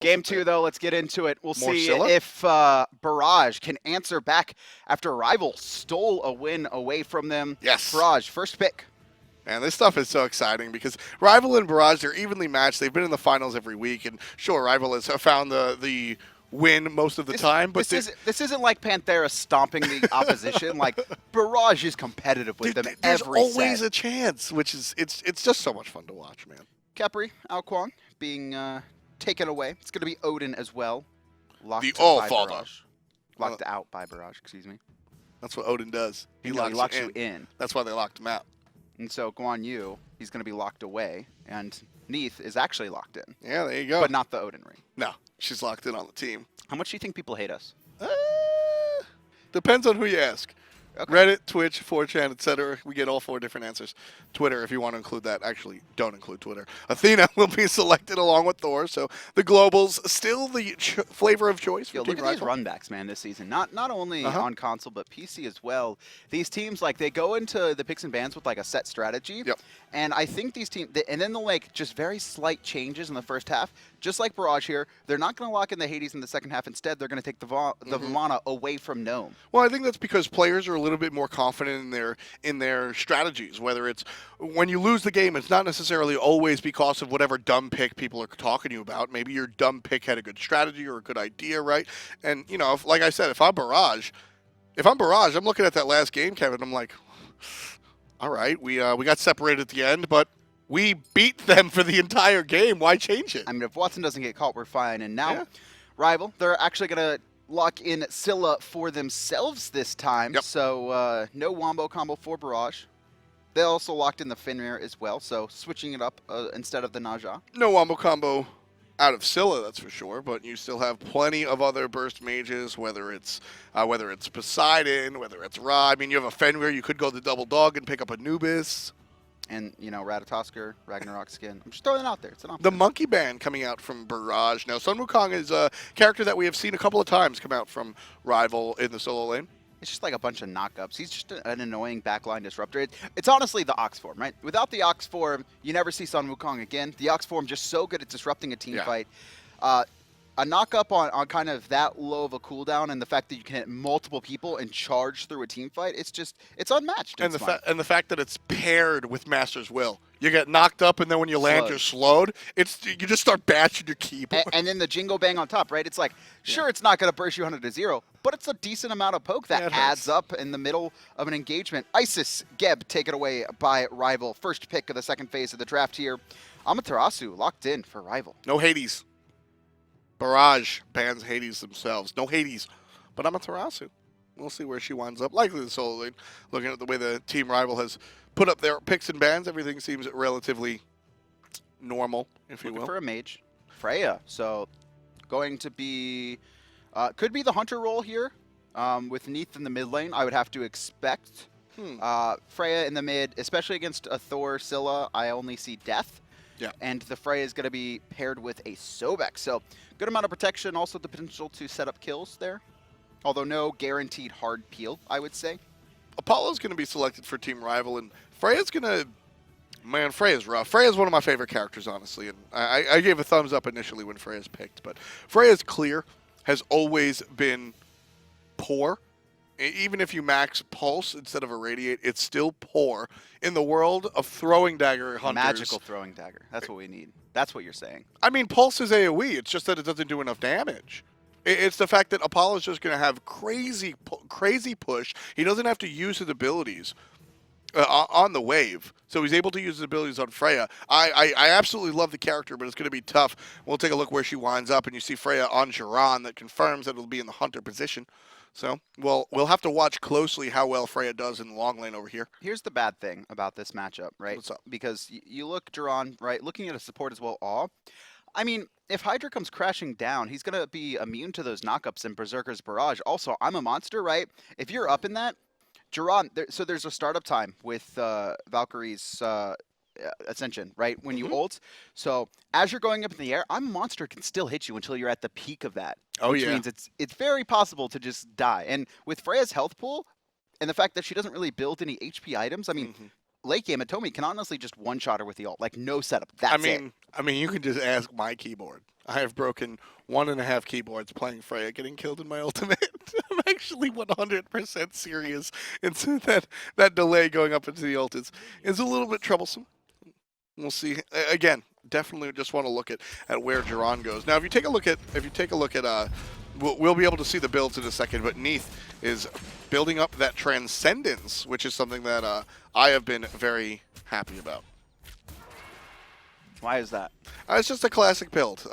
Game 2, though, let's get into it. We'll More see Scylla? if Barrage can answer back after Rival stole a win away from them. Yes. Barrage, first pick. Man, this stuff is so exciting because Rival and Barrage, they're evenly matched. They've been in the finals every week, and sure, Rival has found the win most of the time. But this isn't like Panthera stomping the opposition. Like, Barrage is competitive with them there's every always set. a chance, which is it's just so much fun to watch, man. Capri, Alquan being taken away. It's going to be Odin as well. Locked The by All-Father. Barrage. Locked out by Barrage, excuse me. That's what Odin does. He locks you in. That's why they locked him out. And so Guan Yu, he's going to be locked away, and Neith is actually locked in. Yeah, there you go. But not the Odin ring. No, she's locked in on the team. How much do you think people hate us? Depends on who you ask. Okay. Reddit, Twitch, 4chan, etc. We get all 4 different answers. Twitter, if you want to include that. Actually, don't include Twitter. Athena will be selected along with Thor, so the globals still the flavor of choice. Yo, for look Team at these Rival. runbacks, man, this season. Not only on console, but PC as well. These teams, like, they go into the picks and bans with, like, a set strategy. Yep. And I think these teams, and then they'll make just very slight changes in the first half. Just like Barrage here, they're not going to lock in the Hades in the second half. Instead, they're going to take the Vamana away from Gnome. Well, I think that's because players are a little bit more confident in their strategies. Whether it's when you lose the game, it's not necessarily always because of whatever dumb pick people are talking to you about. Maybe your dumb pick had a good strategy or a good idea, right? And you know, like I said, if I'm Barrage, I'm looking at that last game, Kevin. I'm like, all right, we got separated at the end, but we beat them for the entire game. Why change it? I mean, if Watson doesn't get caught, we're fine. And now, Rival, they're actually going to lock in Scylla for themselves this time. Yep. So no Wombo combo for Barrage. They also locked in the Fenrir as well, so switching it up instead of the Naja. No wombo combo out of Scylla, that's for sure, but you still have plenty of other burst mages, whether it's Poseidon, whether it's Ra. I mean, you have a Fenrir, you could go the double dog and pick up Anubis. And, you know, Ratatosker, Ragnarok skin. I'm just throwing it out there. It's an option. The Monkey Band coming out from Barrage. Now, Sun Wukong is a character that we have seen a couple of times come out from Rival in the solo lane. It's just like a bunch of knockups. He's just an annoying backline disruptor. It's honestly the Ox form, right? Without the Ox form, you never see Sun Wukong again. The Ox form just so good at disrupting a team fight. A knock-up on kind of that low of a cooldown and the fact that you can hit multiple people and charge through a team fight, it's unmatched. And the fact that it's paired with Master's Will. You get knocked up, and then when you land, you're slowed. You just start bashing your keyboard. And then the Jingle Bang on top, right? It's like, sure, it's not going to burst you 100 to 0, but it's a decent amount of poke that adds up in the middle of an engagement. Isis Geb taken away by Rival. First pick of the second phase of the draft here. Amaterasu locked in for Rival. No Hades. Barrage bans Hades themselves. No Hades, but Amaterasu. We'll see where she winds up. Likely the solo lane. Looking at the way the Team Rival has put up their picks and bans, everything seems relatively normal, if you will. Looking for a mage. Freya. So going to be, could be the Hunter role here with Neith in the mid lane. I would have to expect. Freya in the mid, especially against a Thor Scylla, I only see death. Yeah. And the Freya is going to be paired with a Sobek. So good amount of protection, also the potential to set up kills there. Although no guaranteed hard peel, I would say. Apollo's going to be selected for Team Rival, and Freya's going to... Man, Freya's rough. Freya's one of my favorite characters, honestly. And I gave a thumbs up initially when Freya's picked. But Freya's clear has always been poor. Even if you max Pulse instead of Irradiate, it's still poor. In the world of throwing dagger hunters... Magical throwing dagger. That's what we need. That's what you're saying. I mean, Pulse is AoE. It's just that it doesn't do enough damage. It's the fact that Apollo's just going to have crazy push. He doesn't have to use his abilities on the wave. So he's able to use his abilities on Freya. I absolutely love the character, but it's going to be tough. We'll take a look where she winds up, and you see Freya on Jeron that confirms that it'll be in the Hunter position. So, we'll have to watch closely how well Freya does in the long lane over here. Here's the bad thing about this matchup, right? What's up? Because you look, Jeron, right, looking at a support as well, I mean, if Hydra comes crashing down, he's going to be immune to those knockups and Berserker's Barrage. Also, I'm a monster, right? If you're up in that, Jeron, so there's a startup time with Valkyrie's Ascension, right? When you ult. So as you're going up in the air, I'm a monster can still hit you until you're at the peak of that. Oh, which yeah. means it's very possible to just die. And with Freya's health pool and the fact that she doesn't really build any HP items, I mean, late game Atonement can honestly just one-shot her with the ult, like no setup. That's it. I mean, you can just ask my keyboard. I have broken 1.5 keyboards playing Freya, getting killed in my ultimate. I'm actually 100% serious. And so that delay going up into the ult is a little bit troublesome. We'll see. Again, definitely just want to look at where Jeron goes. Now, if you take a look at we'll be able to see the builds in a second, but Neith is building up that Transcendence, which is something that I have been very happy about. Why is that? It's just a classic build.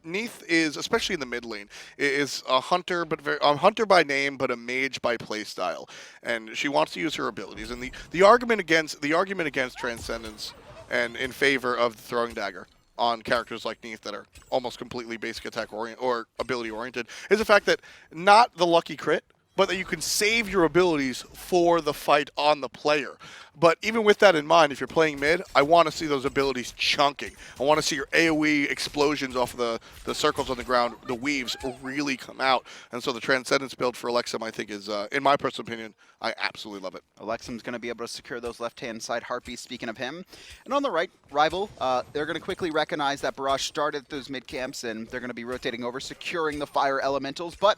Neith is, especially in the mid lane, is a hunter, but a hunter by name, but a mage by playstyle, and she wants to use her abilities. And the argument against Transcendence and in favor of the throwing dagger on characters like Neith that are almost completely basic attack or ability oriented is the fact that not the lucky crit, but that you can save your abilities for the fight on the player. But even with that in mind, if you're playing mid, I want to see those abilities chunking. I want to see your AoE explosions off of the circles on the ground, the weaves, really come out. And so the Transcendence build for Elexum, I think, is, in my personal opinion, I absolutely love it. Elexum's going to be able to secure those left-hand side heartbeats, speaking of him. And on the right, Rival, they're going to quickly recognize that Barrage started those mid-camps, and they're going to be rotating over, securing the fire elementals. But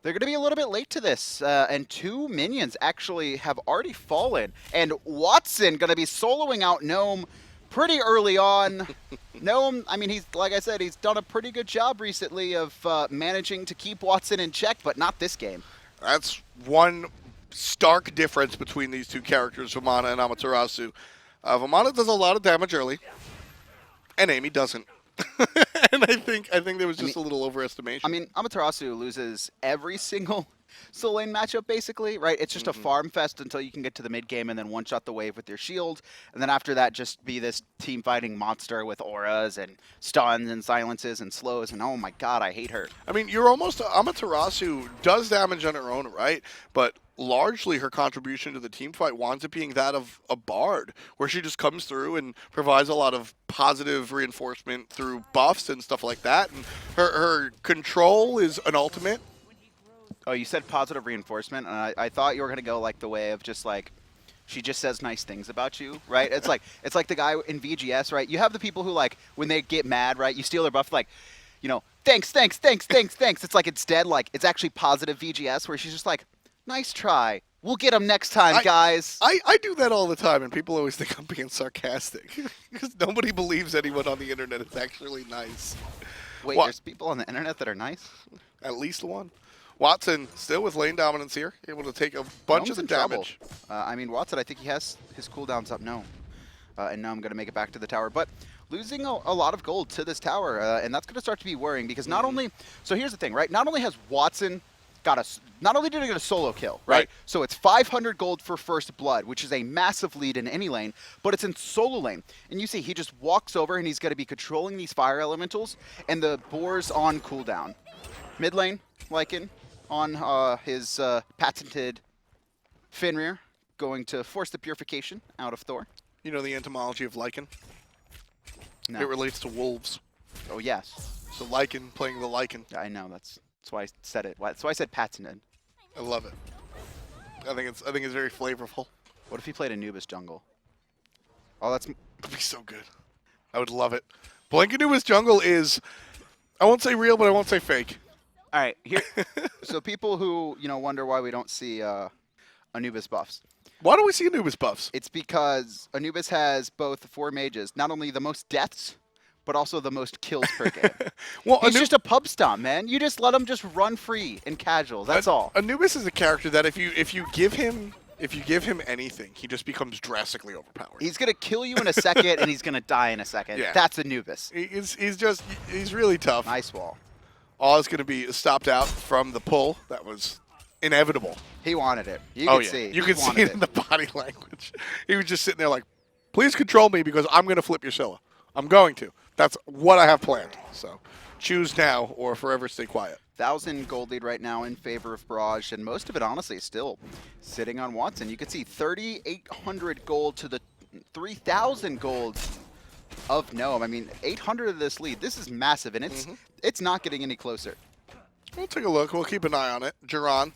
they're going to be a little bit late to this, and 2 minions actually have already fallen. And Watson going to be soloing out Gnome pretty early on. Gnome, I mean, like I said, he's done a pretty good job recently of managing to keep Watson in check, but not this game. That's one stark difference between these two characters, Vamana and Amaterasu. Vamana does a lot of damage early, and Amy doesn't. And I think there was just a little overestimation. I mean, Amaterasu loses every single solo lane matchup, basically, right? It's just a farm fest until you can get to the mid game and then one-shot the wave with your shield. And then after that, just be this team-fighting monster with auras and stuns and silences and slows. And oh my god, I hate her. I mean, you're almost... Amaterasu does damage on her own, right? But largely her contribution to the team fight winds up being that of a bard, where she just comes through and provides a lot of positive reinforcement through buffs and stuff like that. And her control is an ultimate. Oh, you said positive reinforcement, and I thought you were going to go like the way of just like, she just says nice things about you, right? It's like the guy in VGS, right? You have the people who, like, when they get mad, right, you steal their buff, like, you know, thanks. It's like it's dead, like, it's actually positive VGS, where she's just like, nice try. We'll get him next time, guys. I do that all the time, and people always think I'm being sarcastic. Because nobody believes anyone on the internet is actually nice. Wait, there's people on the internet that are nice? At least one. Watson still with lane dominance here, able to take a bunch of the damage. I mean, Watson, I think he has his cooldowns up now. And now I'm going to make it back to the tower. But losing a lot of gold to this tower, and that's going to start to be worrying because not only... So here's the thing, right? Not only has Watson not only did he get a solo kill, right? So it's 500 gold for first blood, which is a massive lead in any lane, but it's in solo lane. And you see he just walks over and he's going to be controlling these fire elementals, and the boar's on cooldown. Mid lane, Lycan on his patented Fenrir, going to force the purification out of Thor. You know the etymology of Lycan? No. It relates to wolves. Oh, yes. So Lycan playing the Lycan. I know, that's why I said it. That's why I said patented. I love it. I think it's very flavorful. What if he played Anubis jungle? Oh, that'd be so good. I would love it. Playing Anubis jungle is, I won't say real, but I won't say fake. All right, here. So people who wonder why we don't see Anubis buffs. Why don't we see Anubis buffs? It's because Anubis has both 4 mages, not only the most deaths, but also the most kills per game. Well, he's just a pub stomp, man. You just let him just run free in casuals. That's all. Anubis is a character that if you give him anything, he just becomes drastically overpowered. He's gonna kill you in a second, and he's gonna die in a second. Yeah. That's Anubis. He's really tough. Nice wall. All is gonna be stopped out from the pull. That was inevitable. He wanted it. You could see. You could see it in the body language. He was just sitting there like, please control me because I'm gonna flip your Scylla. I'm going to. That's what I have planned. So choose now or forever stay quiet. 1,000 gold lead right now in favor of Barrage, and most of it, honestly, is still sitting on Watson. You can see 3,800 gold to the 3,000 gold of Gnome. I mean, 800 of this lead. This is massive, and it's not getting any closer. We'll take a look. We'll keep an eye on it. Jeron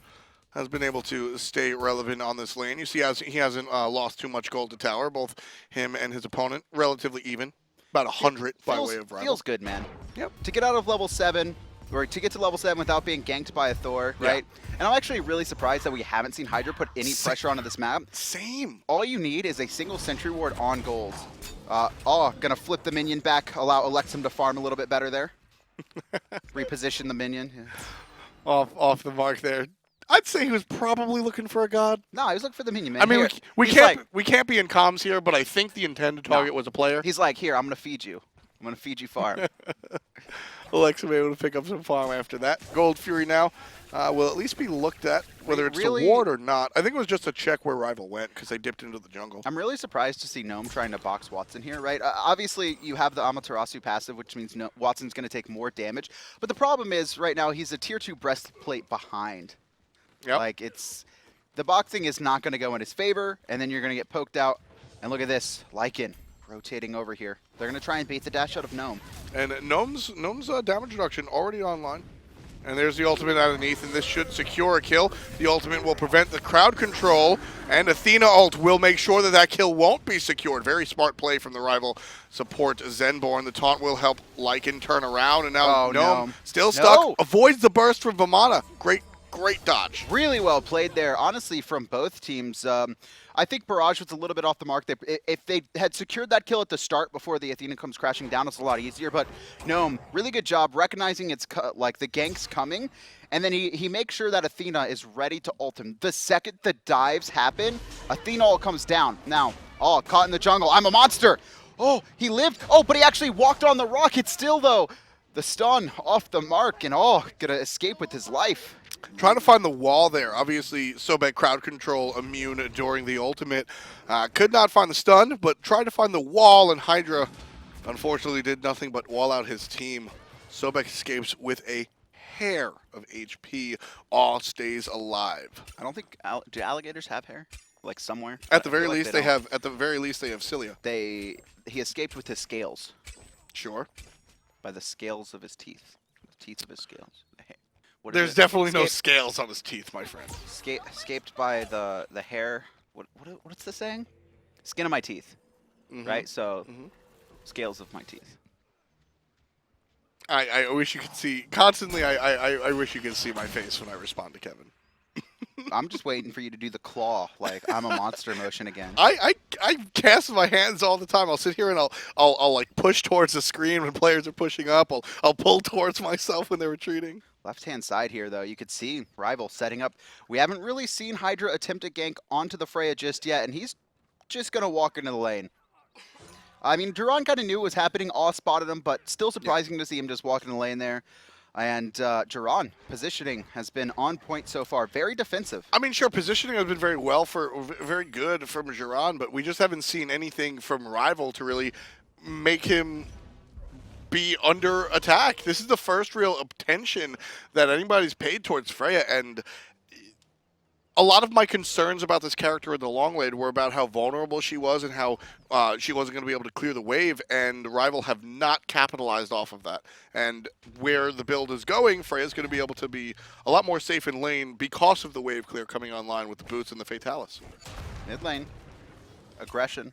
has been able to stay relevant on this lane. You see, he hasn't lost too much gold to tower. Both him and his opponent relatively even. About 100 by way of rival. Feels good, man. Yep. To get out of level 7, or to get to level 7 without being ganked by a Thor, Yeah. right? And I'm actually really surprised that we haven't seen Hydra put any pressure onto this map. Same. All you need is a single sentry ward on gold. Gonna flip the minion back, allow Elexum to farm a little bit better there. Reposition the minion. Yeah. Off the mark there. I'd say he was probably looking for a god. No, I was looking for the minion, man. I mean, Here, we he's can't like- we can't be in comms here, but I think the intended target was a player. He's like, here, I'm gonna feed you. I'm gonna feed you farm. Elexum able to pick up some farm after that. Gold Fury now will at least be looked at, whether it's Really? the ward or not. I think it was just a check where rival went because they dipped into the jungle. I'm really surprised to see Gnome trying to box Watson here, right? Obviously, you have the Amaterasu passive, which means Watson's going to take more damage. But the problem is, right now, he's a tier 2 breastplate behind. Yep. Like, the boxing is not going to go in his favor, and then you're going to get poked out. And look at this, Lycan rotating over here. They're going to try and bait the dash out of Gnome. And Gnome's damage reduction already online. And there's the ultimate out of Neith, and this should secure a kill. The ultimate will prevent the crowd control, and Athena ult will make sure that that kill won't be secured. Very smart play from the rival support Zenborne. The taunt will help Lycan turn around, and now Gnome still stuck. Avoids the burst from Vamana. Great dodge. Really well played there, honestly, from both teams. I think Barrage was a little bit off the mark. If they had secured that kill at the start before the Athena comes crashing down, it's a lot easier. But Gnome, really good job recognizing it's like the gank's coming, and then he makes sure that Athena is ready to ult him. The second the dives happen, Athena ult comes down. Now, caught in the jungle. I'm a monster. Oh, he lived. Oh, but he actually walked on the rocket still, though. The stun off the mark, and gonna escape with his life. Trying to find the wall there. Obviously, Sobek crowd control immune during the ultimate. Could not find the stun, but tried to find the wall, and Hydra unfortunately did nothing but wall out his team. Sobek escapes with a hair of HP. All stays alive. I don't think do alligators have hair, like somewhere. At the very like least, they have. At the very least, they have Scylla. He escaped with his scales. Sure. By the scales of his teeth. The teeth of his scales. There's definitely no scales on his teeth, my friend. Escaped by the hair. What's the saying? Skin of my teeth. Right? So, scales of my teeth. I wish you could see. Constantly, I wish you could see my face when I respond to Kevin. I'm just waiting for you to do the claw, like I'm a monster motion again. I cast my hands all the time. I'll sit here and I'll like push towards the screen when players are pushing up. I'll pull towards myself when they're retreating. Left-hand side here, though, you could see rival setting up. We haven't really seen Hydra attempt a gank onto the Freya just yet, and he's just gonna walk into the lane. I mean, Jeron kind of knew what was happening, spotted him, but still surprising to see him just walk in the lane there. And Jeron, positioning has been on point so far. Very defensive. I mean, sure, positioning has been very good from Jeron, but we just haven't seen anything from rival to really make him be under attack. This is the first real attention that anybody's paid towards Freya, and a lot of my concerns about this character in the long lane were about how vulnerable she was and how she wasn't going to be able to clear the wave, and the rival have not capitalized off of that. And where the build is going, Freya's going to be able to be a lot more safe in lane because of the wave clear coming online with the boots and the Fatalis. Mid lane. Aggression.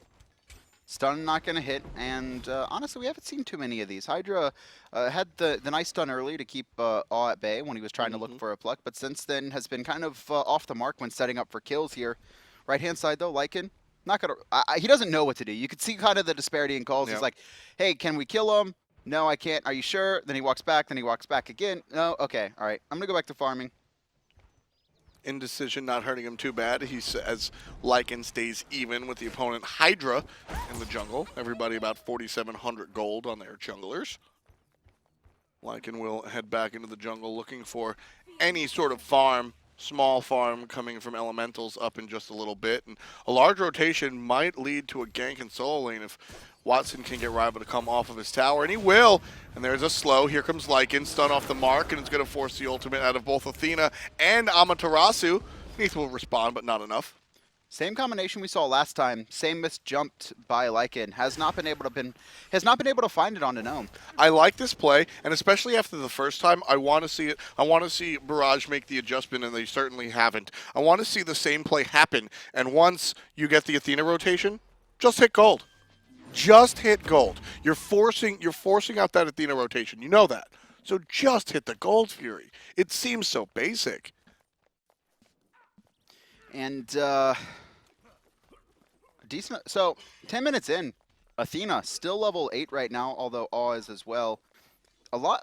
Stun not going to hit, and honestly, we haven't seen too many of these. Hydra had the nice stun early to keep Awe at bay when he was trying to look for a pluck, but since then has been kind of off the mark when setting up for kills here. Right-hand side, though, Lycan, not going to... he doesn't know what to do. You could see kind of the disparity in calls. Yep. He's like, hey, can we kill him? No, I can't. Are you sure? Then he walks back, then he walks back again. No, okay, all right. I'm going to go back to farming. Indecision not hurting him too bad. He says Lycan stays even with the opponent Hydra in the jungle. Everybody about 4,700 gold on their junglers. Lycan will head back into the jungle looking for any sort of farm, small farm coming from elementals up in just a little bit. And a large rotation might lead to a gank in solo lane if Watson can get rival to come off of his tower, and he will. And there's a slow. Here comes Lycan, stun off the mark, and it's going to force the ultimate out of both Athena and Amaterasu. Neith will respond, but not enough. Same combination we saw last time. Same miss jumped by Lycan. Has not been able to find it on a Gnome. I like this play, and especially after the first time, I want to see it. I want to see Barrage make the adjustment, and they certainly haven't. I want to see the same play happen. And once you get the Athena rotation, just hit gold. Just hit gold. You're forcing out that Athena rotation. You know that. So just hit the Gold Fury. It seems so basic. And decent. So 10 minutes in, Athena still level 8 right now, although Awe is as well.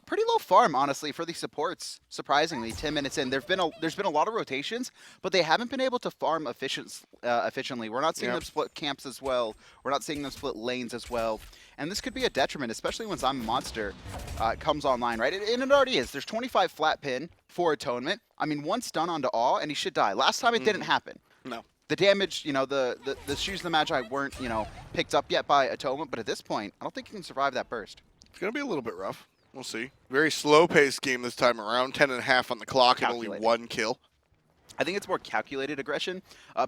Pretty low farm, honestly, for the supports. Surprisingly, 10 minutes in, there's been a lot of rotations, but they haven't been able to farm efficiently. We're not seeing them split camps as well. We're not seeing them split lanes as well, and this could be a detriment, especially once I'm a monster comes online, right? And it already is. There's 25 flat pin for Atonement. I mean, one stun onto Awe, and he should die. Last time it didn't happen. No. The damage, the Shoes of the Magi weren't, picked up yet by Atonement, but at this point, I don't think he can survive that burst. It's going to be a little bit rough. We'll see. Very slow-paced game this time around. 10.5 on the clock and only 1 kill. I think it's more calculated aggression.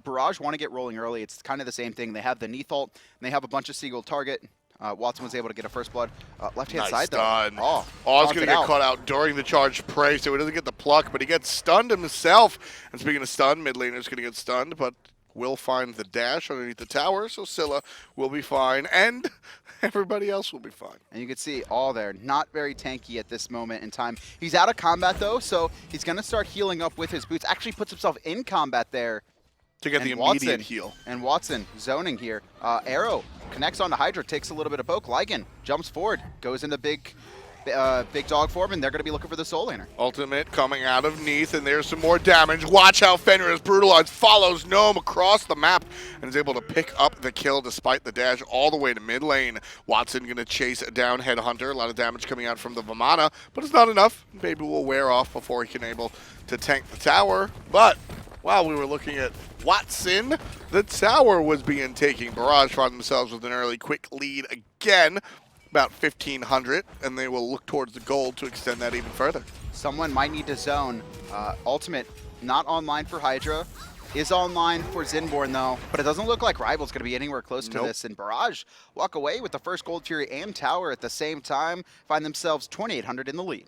Barrage want to get rolling early. It's kind of the same thing. They have the Neith ult, and they have a bunch of Seagull target. Watson was able to get a first blood. Left-hand side, though. Aw's going to get caught out during the charge prey, so he doesn't get the pluck, but he gets stunned himself. And speaking of stun, mid laner's going to get stunned, but will find the dash underneath the tower, so Scylla will be fine, and everybody else will be fine. And you can see all there, not very tanky at this moment in time. He's out of combat, though, so he's going to start healing up with his boots. Actually puts himself in combat there. To get the immediate heal. And Watson zoning here. Arrow connects onto Hydra, takes a little bit of poke. Lycan jumps forward, goes into big dog form, and they're going to be looking for the soul laner. Ultimate coming out of Neith, and there's some more damage. Watch how Fenrir is brutalized, follows Gnome across the map, and is able to pick up the kill despite the dash all the way to mid lane. Watson going to chase down Headhunter. A lot of damage coming out from the Vamana, but it's not enough. Maybe will wear off before he can able to tank the tower. But while we were looking at Watson, the tower was being taken. Barrage found themselves with an early quick lead again. About 1,500, and they will look towards the gold to extend that even further. Someone might need to zone. Ultimate not online for Hydra. Is online for Zenborne, though, but it doesn't look like Rival's going to be anywhere close to this. And Barrage walk away with the first Gold Fury and Tower at the same time, find themselves 2,800 in the lead.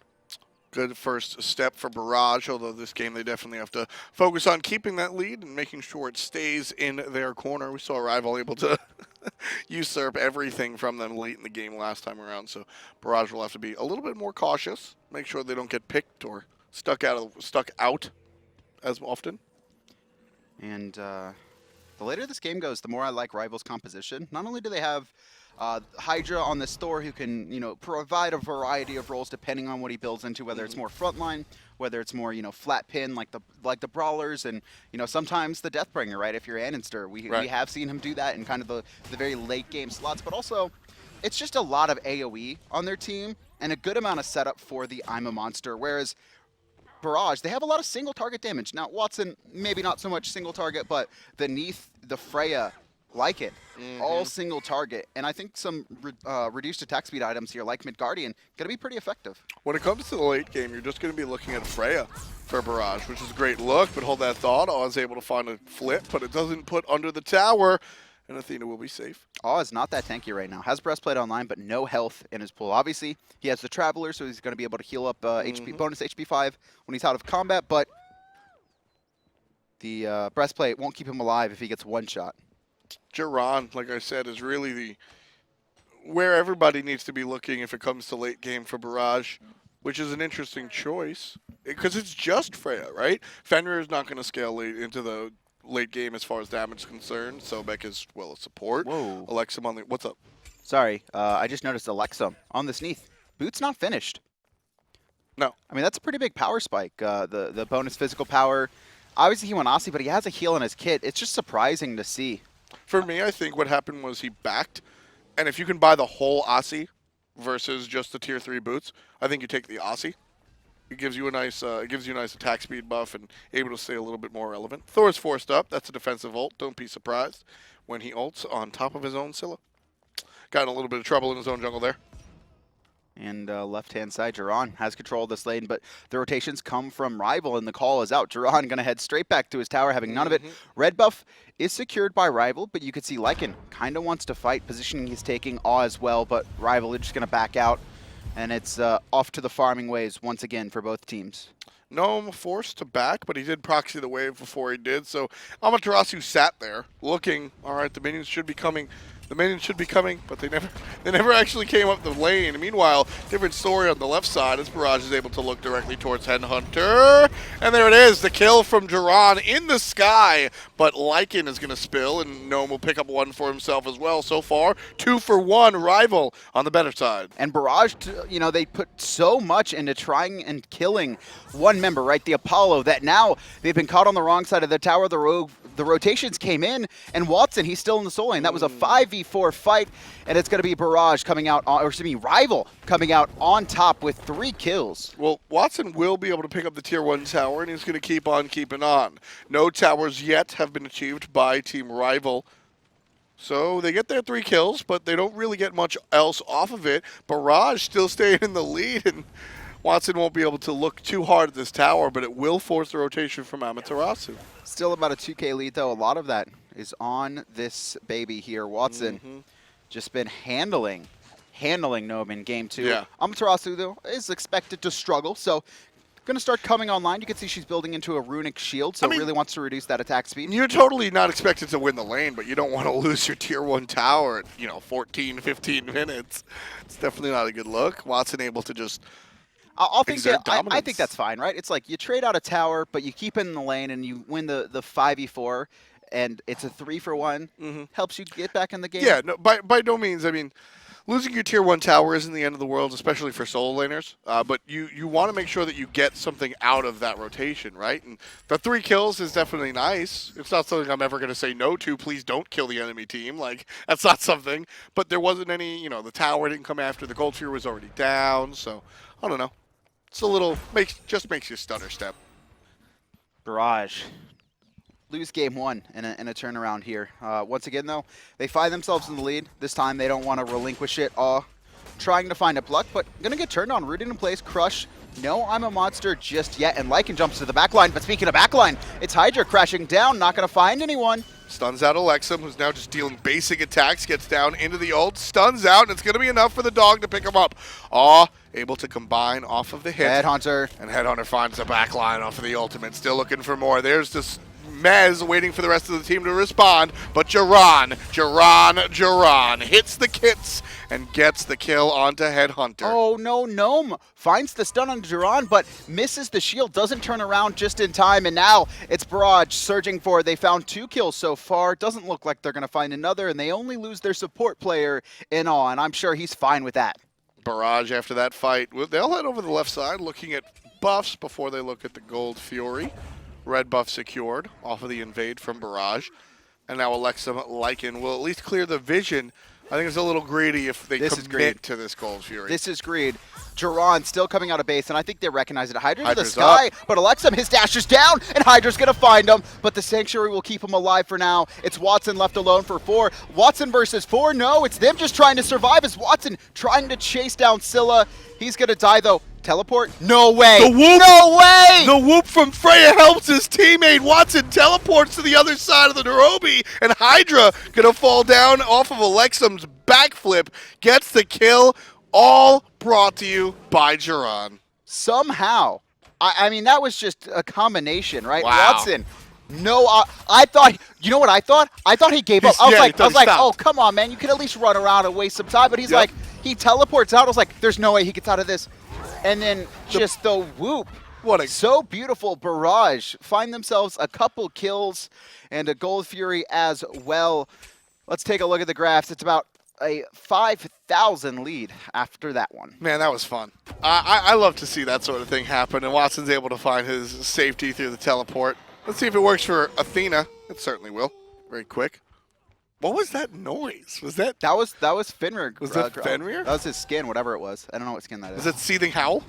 Good first step for Barrage, although this game they definitely have to focus on keeping that lead and making sure it stays in their corner. We saw Rival able to usurp everything from them late in the game last time around, so Barrage will have to be a little bit more cautious, make sure they don't get picked or stuck out as often. And the later this game goes, the more I like Rival's composition. Not only do they have Hydra on this Thor who can, provide a variety of roles depending on what he builds into, whether it's more frontline, whether it's more, flat pin like the brawlers, and sometimes the Deathbringer, right? If you're Annenster, we have seen him do that in kind of the very late game slots, but also it's just a lot of AoE on their team and a good amount of setup for the I'm a Monster, whereas Barrage, they have a lot of single target damage. Now Watson, maybe not so much single target, but the Neith, the Freya, Lycan, all single target, and I think some reduced attack speed items here, like Midgardian, going to be pretty effective. When it comes to the late game, you're just going to be looking at Freya for Barrage, which is a great look, but hold that thought. Awe is able to find a flip, but it doesn't put under the tower, and Athena will be safe. Awe is not that tanky right now. Has breastplate online, but no health in his pool. Obviously, he has the Traveler, so he's going to be able to heal up HP, bonus HP 5 when he's out of combat, but the breastplate won't keep him alive if he gets one shot. Jeron, like I said, is really where everybody needs to be looking if it comes to late game for Barrage, which is an interesting choice because it's just Freya, right? Fenrir is not going to scale late into the late game as far as damage is concerned. Sobek is a support. Whoa. Elexum on the... What's up? Sorry, I just noticed Elexum on this Neith. Boot's not finished. No. I mean, that's a pretty big power spike. The bonus physical power. Obviously, he went Aussie, but he has a heal in his kit. It's just surprising to see. For me, I think what happened was he backed, and if you can buy the whole Aussie versus just the tier 3 boots, I think you take the Aussie. It gives you a nice attack speed buff and able to stay a little bit more relevant. Thor's forced up. That's a defensive ult. Don't be surprised when he ults on top of his own Scylla. Got in a little bit of trouble in his own jungle there. And left-hand side, Jeron has control of this lane, but the rotations come from Rival, and the call is out. Jeron going to head straight back to his tower, having none of it. Red buff is secured by Rival, but you can see Lycan kind of wants to fight. Positioning he's taking Awe as well, but Rival is just going to back out, and it's off to the farming ways once again for both teams. Gnome forced to back, but he did proxy the wave before he did, so Amaterasu sat there looking, all right, the minions should be coming The minions should be coming, but they never actually came up the lane. And meanwhile, different story on the left side as Barrage is able to look directly towards Headhunter. And there it is, the kill from Jeron in the sky. But Lycan is going to spill, and Gnome will pick up one for himself as well. So far, 2 for 1, rival on the better side. And Barrage, you know, they put so much into trying and killing one member, right? The Apollo, that now they've been caught on the wrong side of the tower. The rotations came in, and Watson, he's still in the soul lane. That was a 5v4 fight, and it's going to be Barrage coming out, or excuse me, Rival coming out on top with 3 kills. Well, Watson will be able to pick up the tier 1 tower, and he's going to keep on keeping on. No towers yet have been achieved by Team Rival. So they get their 3 kills, but they don't really get much else off of it. Barrage still staying in the lead, and Watson won't be able to look too hard at this tower, but it will force the rotation from Amaterasu. Still about a 2k lead, though. A lot of that is on this baby here. Watson just been handling Gnome in game 2. Yeah. Amaterasu, though, is expected to struggle, so going to start coming online. You can see she's building into a runic shield, so really wants to reduce that attack speed. You're totally not expected to win the lane, but you don't want to lose your tier 1 tower at, you know, 14, 15 minutes. It's definitely not a good look. Watson able to just I think that's fine, right? It's like you trade out a tower, but you keep it in the lane and you win the 5v4, and it's a 3 for 1. Helps you get back in the game. Yeah, no, by no means. I mean, losing your tier 1 tower isn't the end of the world, especially for solo laners. But you want to make sure that you get something out of that rotation, right? And the 3 kills is definitely nice. It's not something I'm ever going to say no to. Please don't kill the enemy team. Like, that's not something. But there wasn't any, you know, the tower didn't come after. The Gold Fury was already down. So, I don't know. It's a little, just makes you stutter step. Barrage lose game 1 in a turnaround here. Once again, though, they find themselves in the lead. This time, they don't want to relinquish it all. Trying to find a pluck, but going to get turned on. Rooted in place, Crush. No, I'm a monster just yet. And Lycan jumps to the backline. But speaking of backline, it's Hydra crashing down. Not going to find anyone. Stuns out Elexum, who's now just dealing basic attacks. Gets down into the ult. Stuns out, and it's going to be enough for the dog to pick him up. Able to combine off of the hit. Headhunter. And Headhunter finds the backline off of the ultimate. Still looking for more. There's this Mez waiting for the rest of the team to respond, but Jeron hits the kits and gets the kill onto Headhunter. Oh no, Gnome finds the stun on Jeron, but misses the shield, doesn't turn around just in time, and now it's Barrage surging forward. They found 2 kills so far. Doesn't look like they're going to find another, and they only lose their support player in all, and I'm sure he's fine with that. Barrage after that fight, they'll head over the left side looking at buffs before they look at the Gold Fury. Red buff secured off of the invade from Barrage. And now Elexum Lycan will at least clear the vision. I think it's a little greedy if they commit to this Gold Fury. This is greed. Jeron still coming out of base, and I think they recognize it. Hydra's in the Hydra's sky, up. but Elexum, his dash is down, and Hydra's going to find him, but the Sanctuary will keep him alive for now. It's Watson left alone for 4. Watson versus 4? No, it's them just trying to survive as Watson trying to chase down Scylla. He's going to die, though. Teleport? No way! The whoop! No way! The whoop from Freya helps his teammate. Watson teleports to the other side of the Nairobi, and Hydra gonna fall down off of Elexum's backflip, gets the kill, all brought to you by Jeron. Somehow. I mean, that was just a combination, right? Wow. Watson. No, I thought, you know what I thought? I thought he gave up. I was like, oh, come on, man. You could at least run around and waste some time. But he's like, he teleports out. I was like, there's no way he gets out of this. And then just the whoop. So beautiful. Barrage find themselves a couple kills and a Gold Fury as well. Let's take a look at the graphs. It's about a 5,000 lead after that one. Man, that was fun. I love to see that sort of thing happen, and Watson's able to find his safety through the teleport. Let's see if it works for Athena. It certainly will. Very quick. What was that noise? Was that... That was Fenrir. Was that Fenrir? That was his skin, whatever it was. I don't know what skin that is. Is it Seething Howl?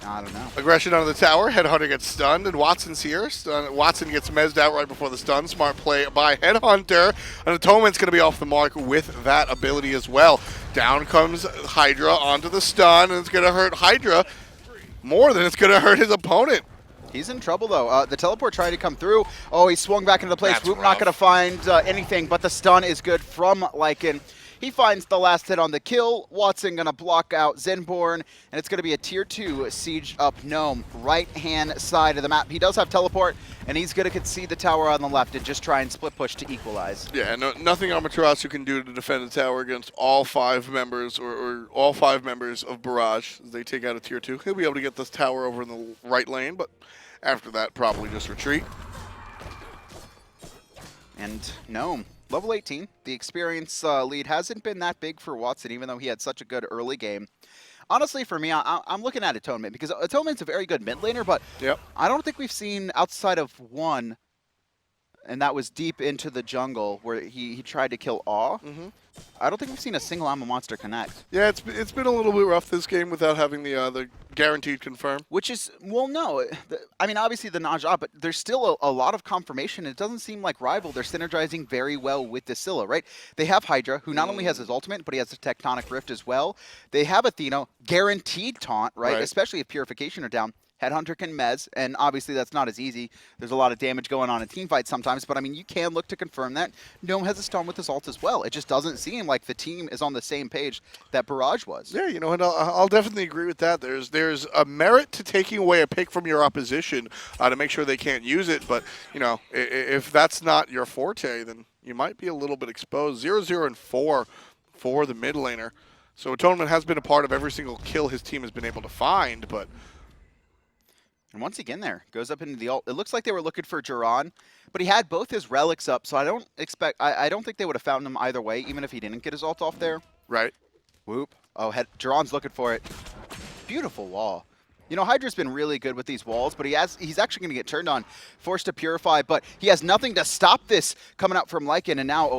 I don't know. Aggression onto the tower. Headhunter gets stunned, and Watson's here. Watson gets mezzed out right before the stun. Smart play by Headhunter. And Atonement's going to be off the mark with that ability as well. Down comes Hydra onto the stun, and it's going to hurt Hydra more than it's going to hurt his opponent. He's in trouble, though. The teleport tried to come through. Oh, he swung back into the place. That's Whoop rough. not going to find anything, but the stun is good from Lycan. He finds the last hit on the kill. Watson going to block out Zenborne, and it's going to be a tier 2 siege up Gnome, right-hand side of the map. He does have teleport, and he's going to concede the tower on the left and just try and split push to equalize. Yeah, nothing Amaterasu can do to defend the tower against all 5 members or all 5 members of Barrage as they take out a tier 2. He'll be able to get this tower over in the right lane, but after that, probably just retreat. And Gnome, level 18. The experience lead hasn't been that big for Watson, even though he had such a good early game. Honestly, for me, I'm looking at Atonement, because Atonement's a very good mid laner, but Yep. I don't think we've seen, outside of one, and that was deep into the jungle, where he tried to kill Awe. I don't think we've seen a single Amma monster connect. Yeah, it's been a little bit rough this game without having the guaranteed confirm. Which is, well, no. I mean, obviously the Najah, but there's still a lot of confirmation. It doesn't seem like Rival. They're synergizing very well with the Scylla, right? They have Hydra, who not only has his ultimate, but he has a Tectonic Rift as well. They have Athena, guaranteed taunt, right? Especially if Purification are down. Headhunter can mez, and obviously that's not as easy. There's a lot of damage going on in teamfights sometimes, but I mean, you can look to confirm that. Gnome has a stun with his ult as well. It just doesn't seem like the team is on the same page that Barrage was. Yeah, you know, and I'll definitely agree with that. There's a merit to taking away a pick from your opposition to make sure they can't use it, but, you know, if that's not your forte, then you might be a little bit exposed. 0-0 and 4 for the mid laner. So Atonement has been a part of every single kill his team has been able to find, but... And once again there, goes up into the ult. It looks like they were looking for Jeron, but he had both his relics up, so I don't think they would have found him either way, even if he didn't get his ult off there. Right. Whoop. Oh, Jeron's looking for it. Beautiful wall. You know, Hydra's been really good with these walls, but he's actually going to get turned on, forced to purify, but he has nothing to stop this coming out from Lycan, and now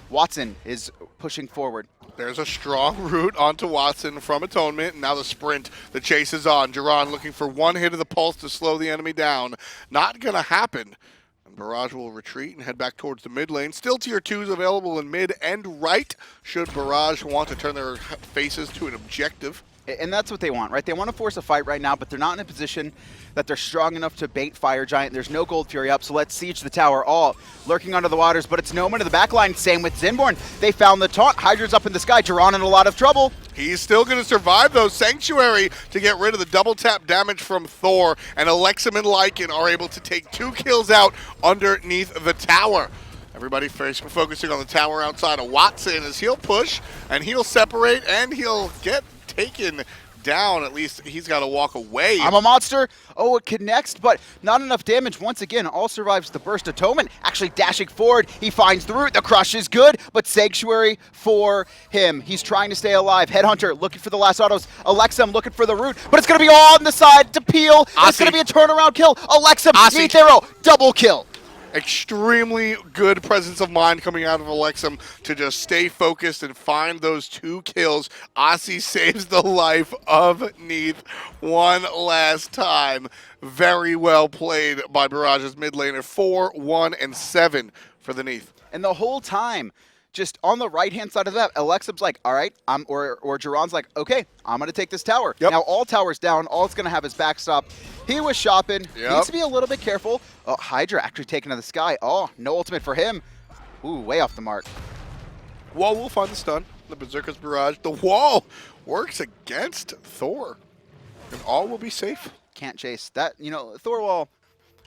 Watson is pushing forward. There's a strong root onto Watson from Atonement, and now the sprint, the chase is on. Jeron looking for one hit of the pulse to slow the enemy down. Not going to happen. And Barrage will retreat and head back towards the mid lane. Still tier 2s available in mid and right, should Barrage want to turn their faces to an objective. And that's what they want, right? They want to force a fight right now, but they're not in a position that they're strong enough to bait Fire Giant. There's no Gold Fury up, so let's siege the tower. All lurking under the waters, but it's Gnome into the backline. Same with Zenborne. They found the taunt. Hydra's up in the sky. Jeron in a lot of trouble. He's still going to survive, though. Sanctuary to get rid of the double tap damage from Thor, and Elexum and Lycan are able to take 2 kills out underneath the tower. Everybody focusing on the tower outside of Watson as he'll push, and he'll separate, and he'll get taken down. At least he's got to walk away. I'm a monster. Oh, it connects, but not enough damage. Once again, all survives the burst. Atonement actually dashing forward. He finds the root. The crush is good, but Sanctuary for him. He's trying to stay alive. Headhunter looking for the last autos. Elexum looking for the root, but it's going to be all on the side to peel. It's going to be a turnaround kill. Elexum, Neith arrow, double kill. Extremely good presence of mind coming out of Elexum to just stay focused and find those 2 kills. Aussie saves the life of Neith one last time. Very well played by Barrage's mid laner. 4, 1, and 7 for the Neith. And the whole time, just on the right-hand side of that, Elexum's like, all right, or Jeron's like, okay, I'm going to take this tower. Yep. Now all towers down, all it's going to have is backstop. He was shopping. Yep. Needs to be a little bit careful. Oh, Hydra actually taken to the sky. Oh, no ultimate for him. Ooh, way off the mark. Wall will find the stun. The Berserker's Barrage. The wall works against Thor. And all will be safe. Can't chase. That, you know, Thor wall,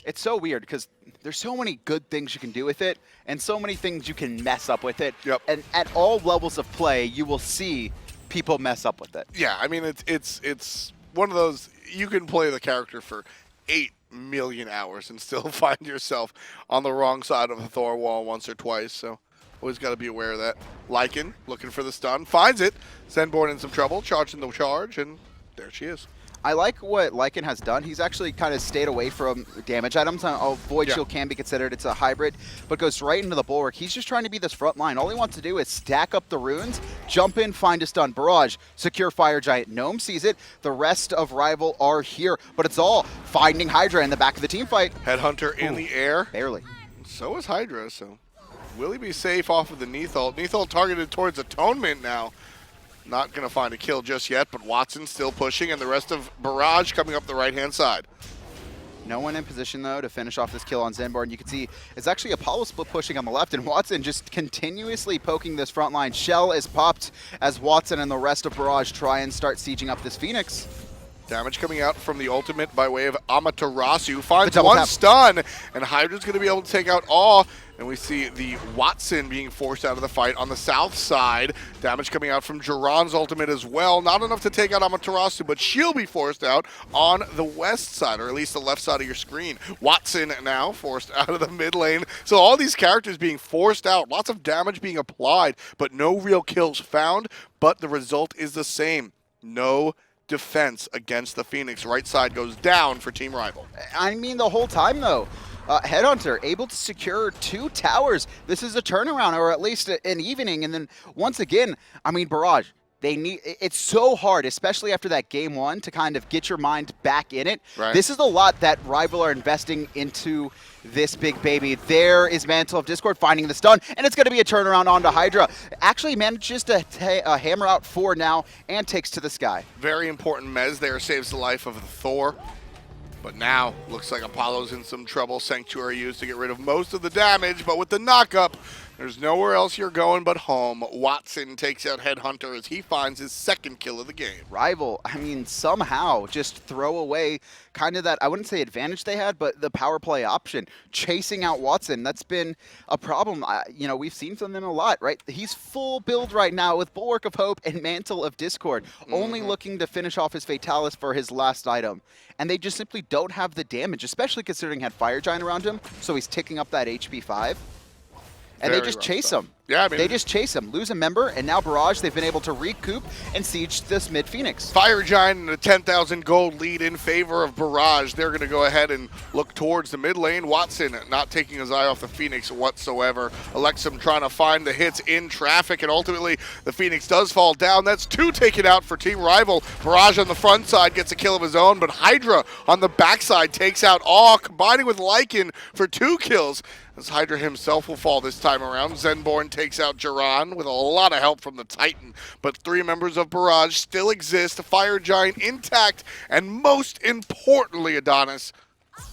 it's so weird because there's so many good things you can do with it and so many things you can mess up with it. Yep. And at all levels of play, you will see people mess up with it. Yeah, I mean, it's one of those, you can play the character for 8 million hours and still find yourself on the wrong side of a Thor wall once or twice, so always got to be aware of that. Lycan looking for the stun, finds it. Zenborne in some trouble, charging the charge, and there she is. I like what Lycan has done. He's actually kind of stayed away from damage items. Void Shield can be considered. It's a hybrid, but goes right into the bulwark. He's just trying to be this front line. All he wants to do is stack up the runes, jump in, find a stun. Barrage, secure Fire Giant. Gnome sees it. The rest of Rival are here, but it's all finding Hydra in the back of the team fight. Headhunter in the air. Barely. So is Hydra, so will he be safe off of the Neith ult? Neith ult targeted towards Atonement now. Not going to find a kill just yet, but Watson still pushing, and the rest of Barrage coming up the right-hand side. No one in position, though, to finish off this kill on Zenborne. You can see it's actually Apollo split pushing on the left, and Watson just continuously poking this front line. Shell is popped as Watson and the rest of Barrage try and start sieging up this Phoenix. Damage coming out from the ultimate by way of Amaterasu. Finds double one tap. stun, and Hydra's going to be able to take out Awe. And we see the Watson being forced out of the fight on the south side. Damage coming out from Jeron's ultimate as well. Not enough to take out Amaterasu, but she'll be forced out on the west side, or at least the left side of your screen. Watson now forced out of the mid lane. So all these characters being forced out. Lots of damage being applied, but no real kills found. But the result is the same. No defense against the Phoenix. Right side goes down for Team Rival. I mean, the whole time, though. Headhunter able to secure 2 towers. This is a turnaround, or at least an evening. And then once again, I mean, Barrage, it's so hard, especially after that game 1, to kind of get your mind back in it. Right. This is a lot that Rival are investing into this big baby. There is Mantle of Discord finding the stun, and it's going to be a turnaround onto Hydra. Actually manages to hammer out 4 now and takes to the sky. Very important mez there, saves the life of the Thor. But now, looks like Apollo's in some trouble. Sanctuary used to get rid of most of the damage, but with the knock-up, there's nowhere else you're going but home. Watson takes out Headhunter as he finds his 2nd kill of the game. Rival, I mean, somehow just throw away kind of that, I wouldn't say advantage they had, but the power play option. Chasing out Watson, that's been a problem. You know, we've seen from them a lot, right? He's full build right now with Bulwark of Hope and Mantle of Discord, only looking to finish off his Fatalis for his last item. And they just simply don't have the damage, especially considering he had Fire Giant around him, so he's ticking up that HP 5. And Very they just rough chase stuff. him. Yeah, I mean, they just chase him, lose a member, and now Barrage, they've been able to recoup and siege this mid-Phoenix. Fire Giant and a 10,000 gold lead in favor of Barrage. They're going to go ahead and look towards the mid lane. Watson not taking his eye off the Phoenix whatsoever. Elexum trying to find the hits in traffic, and ultimately the Phoenix does fall down. That's 2 taken out for Team Rival. Barrage on the front side gets a kill of his own, but Hydra on the backside takes out Awe, combining with Lycan for 2 kills. As Hydra himself will fall this time around. Zenborne takes out Jeron with a lot of help from the Titan. But 3 members of Barrage still exist. Fire Giant intact. And most importantly, Adanas,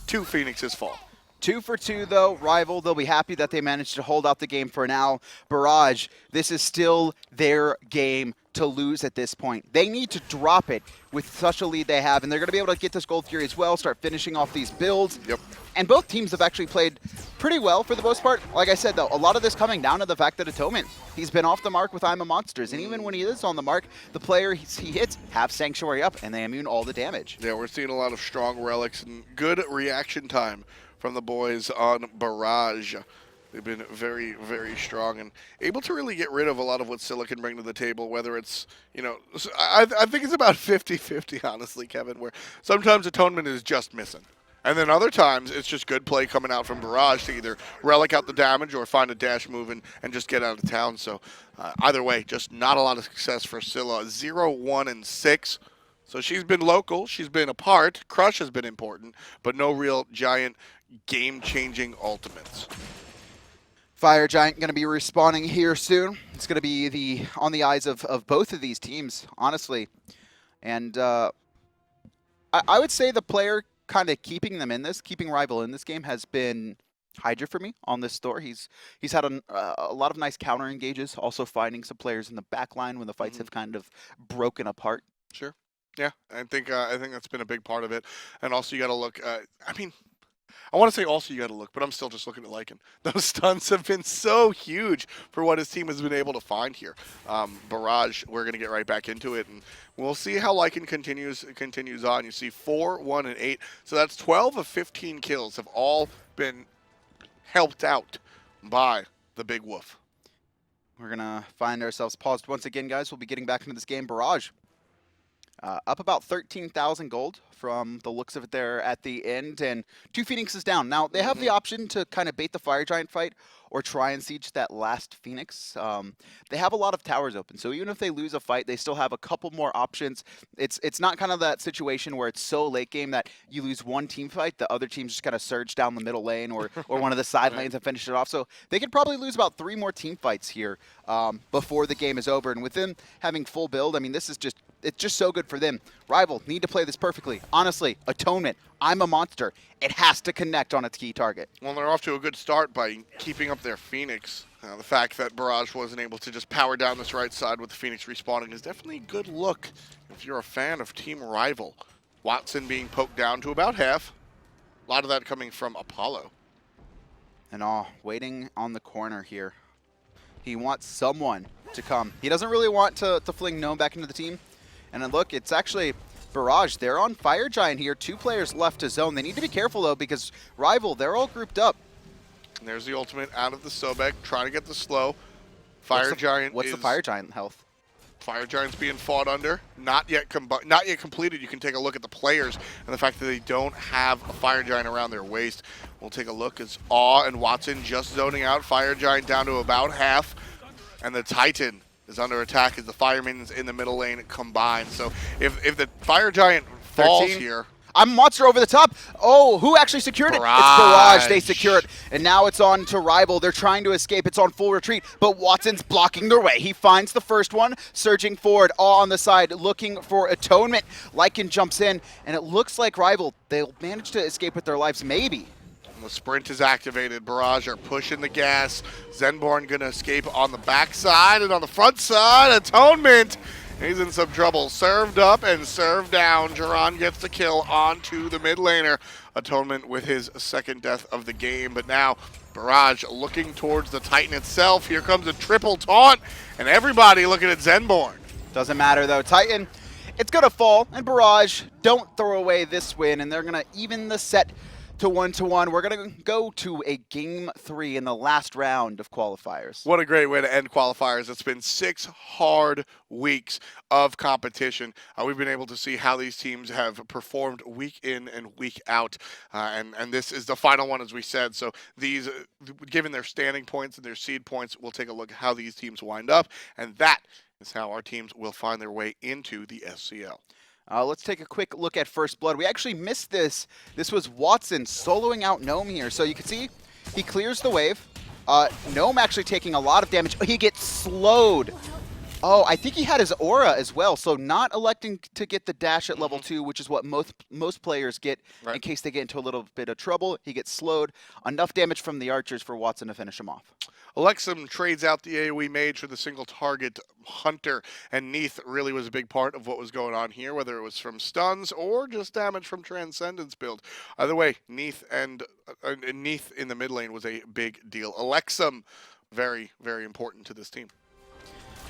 2 Phoenixes fall. 2 for 2, though. Rival, they'll be happy that they managed to hold out the game for now. Barrage, this is still their game to lose at this point. They need to drop it with such a lead they have, and they're going to be able to get this Gold Fury as well, start finishing off these builds. Yep. And both teams have actually played pretty well for the most part. Like I said, though, a lot of this coming down to the fact that Atonement, he's been off the mark with I'm a Monsters, and even when he is on the mark, the player he hits have Sanctuary up, and they immune all the damage. Yeah, we're seeing a lot of strong relics and good reaction time from the boys on Barrage. They've been very, very strong and able to really get rid of a lot of what Scylla can bring to the table, whether it's, you know, I think it's about 50-50, honestly, Kevin, where sometimes Atonement is just missing. And then other times, it's just good play coming out from Barrage to either relic out the damage or find a dash move and just get out of town. So either way, just not a lot of success for Scylla. 0-1-6. So she's been local. She's been a part. Crush has been important, but no real giant game-changing ultimates. Fire Giant going to be respawning here soon. It's going to be on the eyes of both of these teams, honestly. And I would say the player kind of keeping Rival in this game has been Hydra for me on this Thor. He's had a lot of nice counter engages, also finding some players in the back line when the fights have kind of broken apart. Sure. Yeah, I think that's been a big part of it. And also you got to look, I want to say also you got to look, but I'm still just looking at Lycan. Those stunts have been so huge for what his team has been able to find here. Barrage, we're going to get right back into it, and we'll see how Lycan continues on. You see 4, 1, and 8. So that's 12 of 15 kills have all been helped out by the Big Wolf. We're going to find ourselves paused once again, guys. We'll be getting back into this game. Barrage. Up about 13,000 gold from the looks of it there at the end, and 2 Phoenixes down. Now, they have the option to kind of bait the Fire Giant fight or try and siege that last Phoenix. They have a lot of towers open, so even if they lose a fight, they still have a couple more options. It's not kind of that situation where it's so late game that you lose one team fight, the other teams just kind of surge down the middle lane or one of the side lanes and finish it off. So they could probably lose about 3 more team fights here before the game is over. And with them having full build, I mean, this is just it's just so good for them. Rival need to play this perfectly. Honestly, Atonement, I'm a monster. It has to connect on its key target. Well, they're off to a good start by keeping up their Phoenix. The fact that Barrage wasn't able to just power down this right side with the Phoenix respawning is definitely a good look if you're a fan of Team Rival. Watson being poked down to about half. A lot of that coming from Apollo. And waiting on the corner here. He wants someone to come. He doesn't really want to fling Gnome back into the team. And then look, it's actually Barrage. They're on Fire Giant here. 2 players left to zone. They need to be careful, though, because Rival, they're all grouped up. And there's the ultimate out of the Sobek, trying to get the slow. What's the Fire Giant health? Fire Giant's being fought under. Not yet completed. You can take a look at the players and the fact that they don't have a Fire Giant around their waist. We'll take a look as Awe and Watson just zoning out. Fire Giant down to about half. And the Titan is under attack as the Fire Minions in the middle lane combine. So if the Fire Giant falls 13. here... I'm a monster over the top. Oh, who actually secured it? Barrage. It's Barrage. They secure it. And now it's on to Rival. They're trying to escape. It's on full retreat, but Watson's blocking their way. He finds the first one, surging forward, all on the side, looking for Atonement. Lycan jumps in, and it looks like Rival, they'll manage to escape with their lives, maybe. And the sprint is activated. Barrage are pushing the gas. Zenborne going to escape on the backside, and on the front side, Atonement. He's in some trouble. Served up and served down. Jeron gets the kill onto the mid laner. Atonement with his second death of the game. But now Barrage looking towards the Titan itself. Here comes a triple taunt. And everybody looking at Zenborne. Doesn't matter, though. Titan, it's going to fall. And Barrage don't throw away this win. And they're going to even the set to 1-1. We're going to go to a Game 3 in the last round of qualifiers. What a great way to end qualifiers. It's been 6 hard weeks of competition. We've been able to see how these teams have performed week in and week out. And this is the final one, as we said. So these, given their standing points and their seed points, we'll take a look at how these teams wind up. And that is how our teams will find their way into the SCL. Let's take a quick look at First Blood. We actually missed this. This was Watson soloing out Gnome here. So you can see he clears the wave. Gnome actually taking a lot of damage. He gets slowed. Oh, I think he had his aura as well. So not electing to get the dash at level 2, which is what most players get in case they get into a little bit of trouble. He gets slowed. Enough damage from the archers for Watson to finish him off. Elexum trades out the AoE mage for the single target Hunter, and Neith really was a big part of what was going on here, whether it was from stuns or just damage from Transcendence build. Either way, Neith and Neith in the mid lane was a big deal. Elexum, very, very important to this team.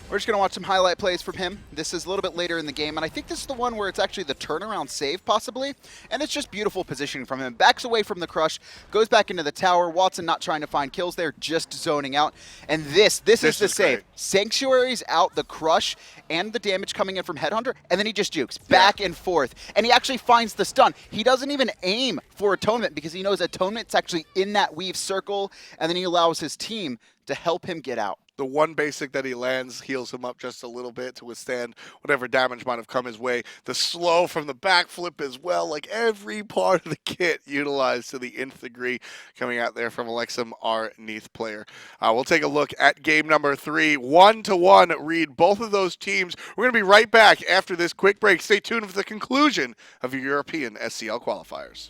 We're just going to watch some highlight plays from him. This is a little bit later in the game, and I think this is the one where it's actually the turnaround save, possibly. And it's just beautiful positioning from him. Backs away from the crush, goes back into the tower. Watson not trying to find kills there, just zoning out. And this is the save. Sanctuary's out, the crush, and the damage coming in from Headhunter, and then he just jukes back and forth. And he actually finds the stun. He doesn't even aim for Atonement because he knows Atonement's actually in that weave circle, and then he allows his team to help him get out. The one basic that he lands heals him up just a little bit to withstand whatever damage might have come his way. The slow from the backflip as well, like every part of the kit utilized to the nth degree coming out there from Elexum, our Neith player. We'll take a look at game number 3. 1-1 read both of those teams. We're going to be right back after this quick break. Stay tuned for the conclusion of your European SCL qualifiers.